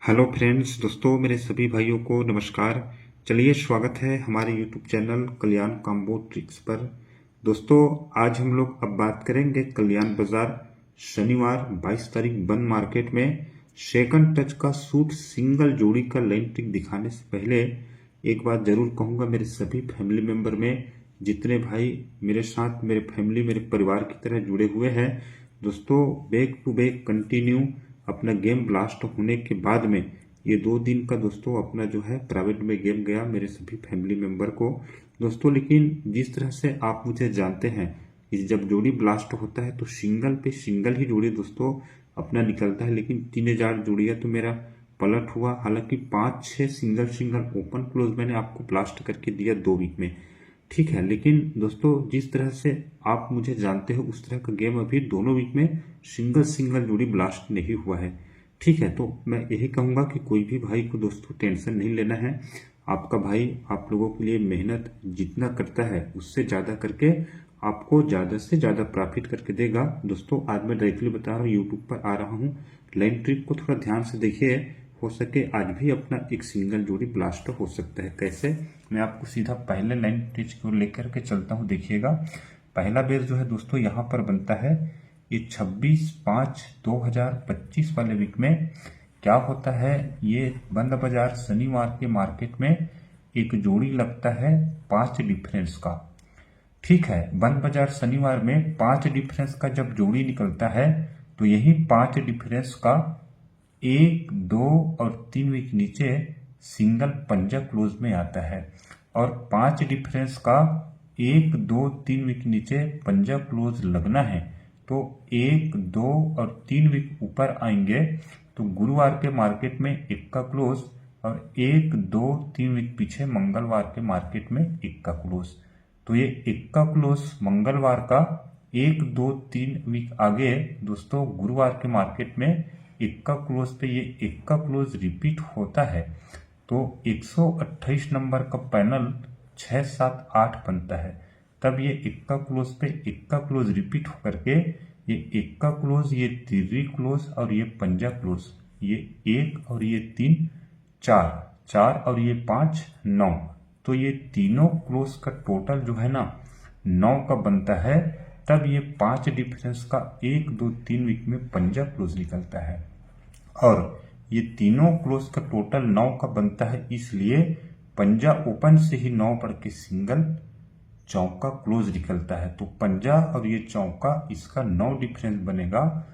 Hello friends, दोस्तों मेरे सभी भाइयों को नमस्कार। चलिए, स्वागत है हमारे यूट्यूब चैनल कल्याण कॉम्बो ट्रिक्स पर। दोस्तों, आज हम लोग अब बात करेंगे कल्याण बाजार शनिवार 22 तारीख बंद मार्केट में सेकंड टच का सूट सिंगल जोड़ी का लाइन ट्रिक दिखाने से पहले एक बात जरूर कहूँगा। मेरे सभी फैमिली मेंबर में जितने भाई मेरे साथ मेरे फैमिली मेरे परिवार की तरह जुड़े हुए हैं, दोस्तों बैक टू बैक कंटिन्यू अपना गेम ब्लास्ट होने के बाद में ये 2 दिन का दोस्तों अपना जो है प्राइवेट में गेम गया मेरे सभी फैमिली मेंबर को दोस्तों। लेकिन जिस तरह से आप मुझे जानते हैं कि जब जोड़ी ब्लास्ट होता है तो सिंगल पे सिंगल ही जोड़ी दोस्तों अपना निकलता है, लेकिन 3000 जोड़ियाँ तो मेरा पलट हुआ। हालांकि 5-6 सिंगल सिंगल ओपन क्लोज मैंने आपको ब्लास्ट करके दिया 2 वीक में, ठीक है। लेकिन दोस्तों जिस तरह से आप मुझे जानते हो उस तरह का गेम अभी दोनों वीक में सिंगल सिंगल जोड़ी ब्लास्ट नहीं हुआ है, ठीक है। तो मैं यही कहूंगा कि कोई भी भाई को दोस्तों टेंशन नहीं लेना है। आपका भाई आप लोगों के लिए मेहनत जितना करता है उससे ज़्यादा करके आपको ज़्यादा से ज़्यादा प्रॉफिट करके देगा। दोस्तों आज मैं डायरेक्टली बता रहा हूँ, यूट्यूब पर आ रहा हूँ, लाइन ट्रिक को थोड़ा ध्यान से देखिए। हो सके आज भी अपना एक सिंगल जोड़ी ब्लास्ट हो सकता है। कैसे, मैं आपको सीधा पहले लाइन ट्रिक को लेकर के चलता हूँ। देखिएगा, पहला बेस जो है दोस्तों यहाँ पर बनता है। ये 26/5/2025 वाले वीक में क्या होता है, ये बंद बाजार शनिवार के मार्केट में एक जोड़ी लगता है 5 डिफरेंस का, ठीक है। बंद बाजार शनिवार में 5 डिफरेंस का जब जोड़ी निकलता है तो यही 5 डिफरेंस का 1, 2 और 3 वीक नीचे सिंगल पंजा क्लोज में आता है, और 5 डिफरेंस का 1, 2, 3 वीक नीचे पंजा क्लोज लगना है तो 1, 2 और 3 वीक ऊपर आएंगे तो गुरुवार के मार्केट में 1 का क्लोज, और 1, 2, 3 वीक पीछे मंगलवार के मार्केट में 1 का क्लोज। तो ये 1 का क्लोज मंगलवार का 1, 2, 3 वीक आगे दोस्तों गुरुवार के मार्केट में 1 का क्लोज पे ये 1 का क्लोज रिपीट होता है तो 128 नंबर का पैनल 6, 7, 8 बनता है। तब ये 1 का क्लोज पे 1 का क्लोज रिपीट होकर के ये 1 का क्लोज, ये तिर्री क्लोज और ये पंजा क्लोज, ये 1 और ये 3 4, 4 और ये 5 9, तो ये तीनों क्लोज का टोटल जो है ना 9 का बनता है। तब ये 5 डिफरेंस का 1, 2, 3 वीक में पंजा क्लोज निकलता है, और ये तीनों क्लोज का टोटल 9 का बनता है। इसलिए पंजा ओपन से ही 9 बढ़ के सिंगल चौका क्लोज निकलता है। तो पंजा और ये चौका इसका 9 डिफरेंस बनेगा,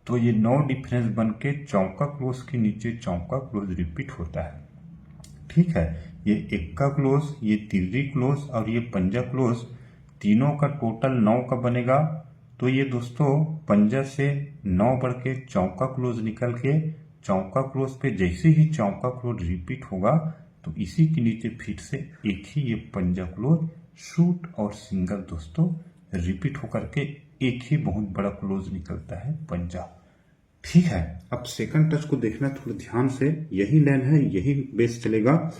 तो ये 9 डिफरेंस बन के चौका क्लोज के नीचे चौका क्लोज रिपीट होता है, ठीक है। ये 1 का क्लोज, ये तिर्री क्लोज और ये पंजा क्लोज तीनों का टोटल 9 का बनेगा। तो ये दोस्तों पंजा से 9 बढ़ के चौका क्लोज निकल के चौका क्लोज पे जैसे ही चौका क्लोज रिपीट होगा तो इसी के नीचे फिर से एक ही ये पंजा क्लोज शूट और सिंगल दोस्तों रिपीट होकर के एक ही बहुत बड़ा क्लोज निकलता है पंजा, ठीक है। अब सेकंड टच को देखना थोड़ा ध्यान से, यही लाइन है, यही बेस चलेगा।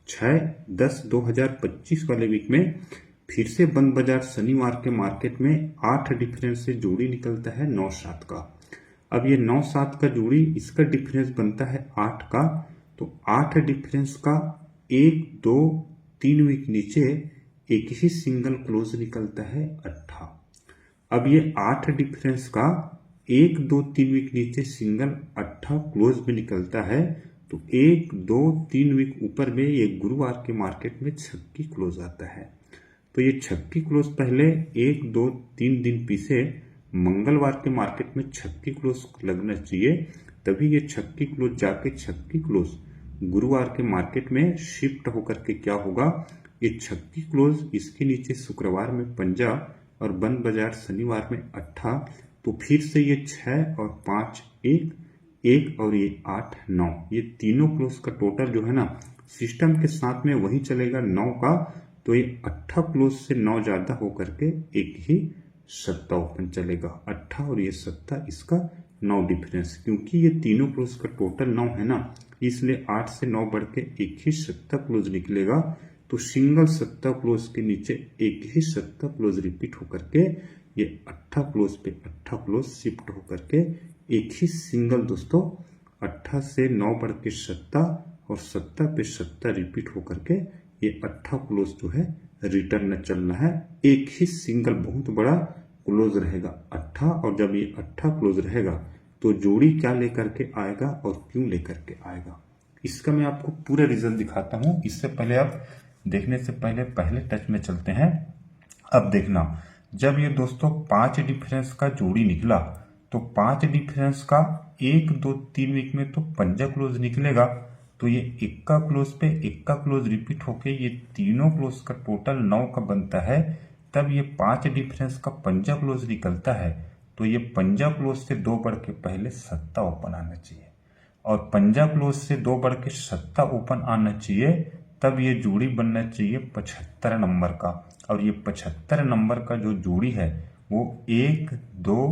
6/10/2025 वाले वीक में फिर से बंद बाजार शनिवार के मार्केट में 8 डिफरेंस से जोड़ी निकलता है 9-7 का। अब ये 9-7 का जोड़ी, इसका डिफरेंस बनता है 8 का, तो 8 डिफरेंस का 1, 2, 3 वीक नीचे एक ही सिंगल क्लोज निकलता है 8। अब ये 8 डिफरेंस का 1, 2, 3 वीक नीचे सिंगल 8 क्लोज में निकलता है, तो 1, 2, 3 वीक ऊपर में ये गुरुवार के मार्केट में 6 क्लोज आता है। तो ये 6 क्लोज पहले 1, 2, 3 दिन पीछे मंगलवार के मार्केट में 6 क्लोज लगना चाहिए, तभी ये 6 क्लोज जाके 6 क्लोज गुरुवार के मार्केट में शिफ्ट होकर के क्या होगा, ये 6 क्लोज इसके नीचे शुक्रवार में पंजा और बंद बाजार शनिवार में 8, तो फिर से ये 6 और 5 1 1 और ये 8 9, ये तीनों क्लोज का टोटल जो है ना सिस्टम के साथ में वही चलेगा 9 का। तो ये 8 क्लोज से 9 ज्यादा होकर के एक ही 7 ओपन चलेगा। 8 और ये 7 इसका 9 डिफरेंस, क्योंकि ये तीनों क्लोज का टोटल 9 है ना, इसलिए 8 से 9 बढ़ के एक ही 7 क्लोज निकलेगा। तो सिंगल 7 क्लोज के नीचे एक ही 7 क्लोज रिपीट होकर के ये 8 क्लोज पे 8 क्लोज शिफ्ट होकर के एक ही सिंगल दोस्तों अट्ठा से 9 बढ़ के सत्ता और सत्ता पे सत्ता रिपीट होकर के ये अट्ठा क्लोज जो है रिटर्न चलना है। एक ही सिंगल बहुत बड़ा क्लोज रहेगा अट्ठा, और जब ये अट्ठा क्लोज रहेगा तो जोड़ी क्या लेकर के आएगा और क्यों लेकर के आएगा, इसका मैं आपको पूरा रीजन दिखाता हूं। इससे पहले आप देखने से पहले टच में चलते हैं। अब देखना, जब ये दोस्तों 5 डिफरेंस का जोड़ी निकला तो 5 डिफरेंस का 1 2 3 वीक में तो पंजा क्लोज निकलेगा, तो ये इक्का क्लोज पे इक्का क्लोज रिपीट होके ये तीनों क्लोज का टोटल 9 का बनता है। तब ये 5 डिफरेंस का पंजा क्लोज निकलता है, तो ये पंजा क्लोज से 2 बढ़ के पहले सत्ता ओपन आना चाहिए, और पंजा क्लोज से 2 बढ़ के सत्ता ओपन आना चाहिए। तब ये जोड़ी बनना चाहिए 75 नंबर का, और ये 75 नंबर का जो जोड़ी है वो 1 2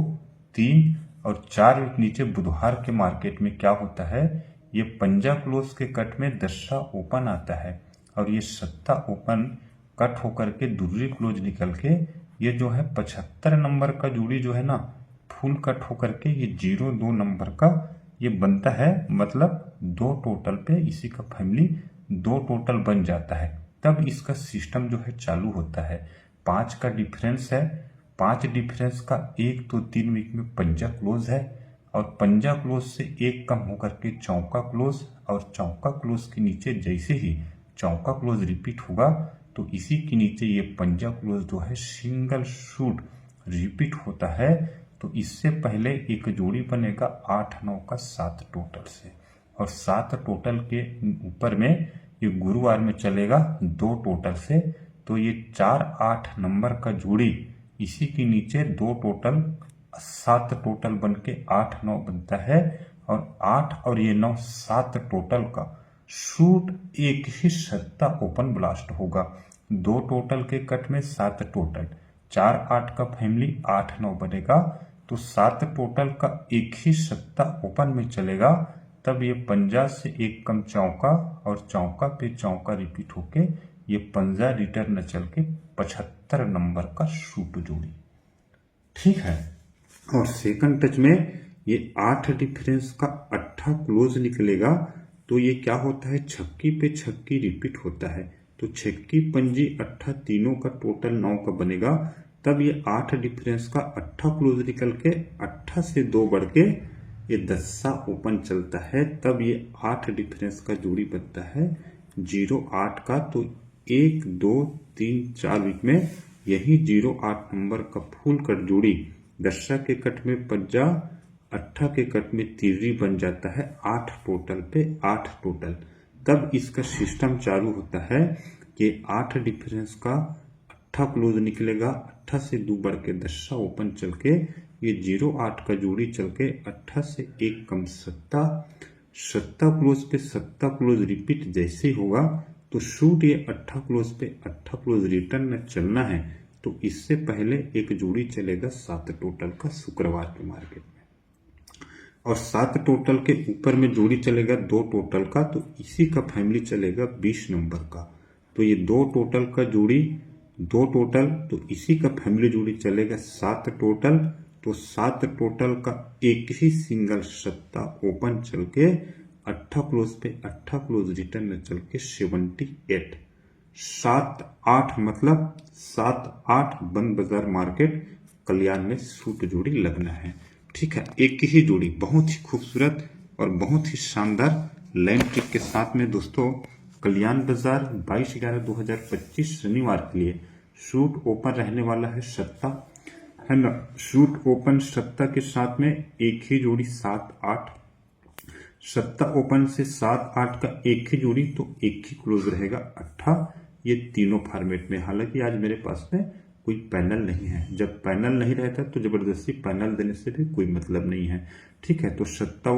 3 और 4 वीक नीचे बुधवार के मार्केट में क्या होता है, ये पंजा क्लोज के कट में दशा ओपन आता है, और ये सत्ता ओपन कट होकर के दूसरी क्लोज निकल के ये जो है 75 नंबर का जोड़ी जो है ना फुल कट होकर के ये 02 नंबर का ये बनता है। मतलब 2 टोटल पे इसी का फैमिली 2 टोटल बन जाता है। तब इसका सिस्टम जो है चालू होता है। 5 का डिफरेंस है, 5 डिफरेंस का 1 2 3 वीक में पंजा क्लोज है, और पंजा क्लोज से 1 कम होकर के चौका क्लोज, और चौका क्लोज के नीचे जैसे ही चौका क्लोज रिपीट होगा तो इसी के नीचे ये पंजा क्लोज जो है सिंगल शूट रिपीट होता है। तो इससे पहले एक जोड़ी बनेगा 8 9 का 7 टोटल से, और 7 टोटल के ऊपर में ये गुरुवार में चलेगा 2 टोटल से, तो ये 4 8 नंबर का जोड़ी इसी के नीचे 2 टोटल 7 टोटल बन के 8 9 बनता है, और 8 और ये 9 7 टोटल का शूट एक ही सत्ता ओपन ब्लास्ट होगा। 2 टोटल के कट में 7 टोटल, 4 8 का फैमिली 8 9 बनेगा, तो 7 टोटल का एक ही सत्ता ओपन में चलेगा। तब ये पंजा से 1 कम चौका, और चौका पे चौका रिपीट होके ये पंजा रिटर्न चल के 75 नंबर का शूट जोड़ी, ठीक है। और सेकंड टच में ये 8 डिफरेंस का 8 क्लोज निकलेगा, तो ये क्या होता है, छक्की पे छक्की रिपीट होता है, तो छक्की पंजी 8 तीनों का टोटल 9 का बनेगा। तब ये 8 डिफरेंस का 8 क्लोज निकल के 8 से 2 बढ़ के ये 10 ओपन चलता है। तब ये 8 डिफरेंस का जोड़ी बनता है 08 का, तो 1 2 3 4 वीक में यही 08 नंबर का फुल कट जोड़ी दशा के कट में पंजा, 8 के कट में तीसरी बन जाता है 8 टोटल पे 8 टोटल। तब इसका सिस्टम चालू होता है कि 8 डिफरेंस का 8 क्लोज निकलेगा, 8 से 2 बढ़ के दशा ओपन चल के ये 08 का जोड़ी चल के 8 से 1 कम सत्ता, सत्ता क्लोज पे सत्ता क्लोज रिपीट जैसे ही होगा तो शूट ये 8 क्लोज पे 8 क्लोज रिटर्न चलना है। तो इससे पहले एक जोड़ी चलेगा 7 टोटल का शुक्रवार के मार्केट में, और 7 टोटल के ऊपर में जोड़ी चलेगा 2 टोटल का, तो इसी का फैमिली चलेगा 20 नंबर का। तो ये 2 टोटल का जोड़ी 2 टोटल, तो इसी का फैमिली जोड़ी चलेगा 7 टोटल, तो 7 टोटल का एक ही सिंगल सत्ता ओपन चल के 8 क्लोज पे 8 क्लोज रिटर्न चल के 78 7 8 मतलब 7 8 बंद बाजार मार्केट कल्याण में सूट जोड़ी लगना है, ठीक है। एक ही जोड़ी बहुत ही खूबसूरत और बहुत ही शानदार लैंड ट्रिक के साथ में दोस्तों कल्याण बाजार 22/11/2025 शनिवार के लिए शूट ओपन रहने वाला है सत्ता, है ना। शूट ओपन सत्ता के साथ में एक ही जोड़ी 7 8, सत्ता ओपन से 7 8 का एक ही जोड़ी, तो एक ही क्लोज रहेगा 8। ये तीनों फॉर्मेट में, हालांकि आज मेरे पास में कोई पैनल नहीं है, जब पैनल नहीं रहता तो जबरदस्ती पैनल देने से भी कोई मतलब नहीं है, ठीक है। तो सत्ता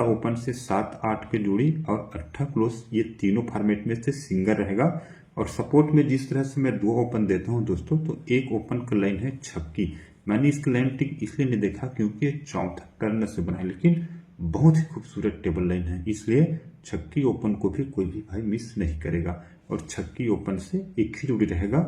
ओपन से 7 8 के जोड़ी और 8 क्लोज, ये तीनों फॉर्मेट में से सिंगल रहेगा। और सपोर्ट में जिस तरह से मैं 2 ओपन देता हूं दोस्तों, तो एक ओपन का लाइन है छक्की। मैंने इसका लाइन टिक इसलिए नहीं देखा क्योंकि ये चौथा टर्न से बना है, लेकिन बहुत ही खूबसूरत टेबल लाइन है, इसलिए छक्की ओपन को भी कोई भी भाई मिस नहीं करेगा। और छक्की ओपन से एक ही जोड़ी रहेगा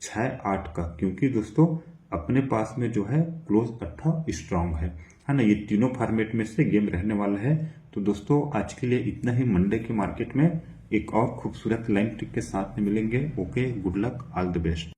6 8 का, क्योंकि दोस्तों अपने पास में जो है क्लोज 8 स्ट्रांग है। है ना। ये तीनों फॉर्मेट में से गेम रहने वाला है। तो दोस्तों आज के लिए इतना ही। मंडे के मार्केट में एक और खूबसूरत लाइन ट्रिक के साथ में मिलेंगे। Okay, good luck, all the best.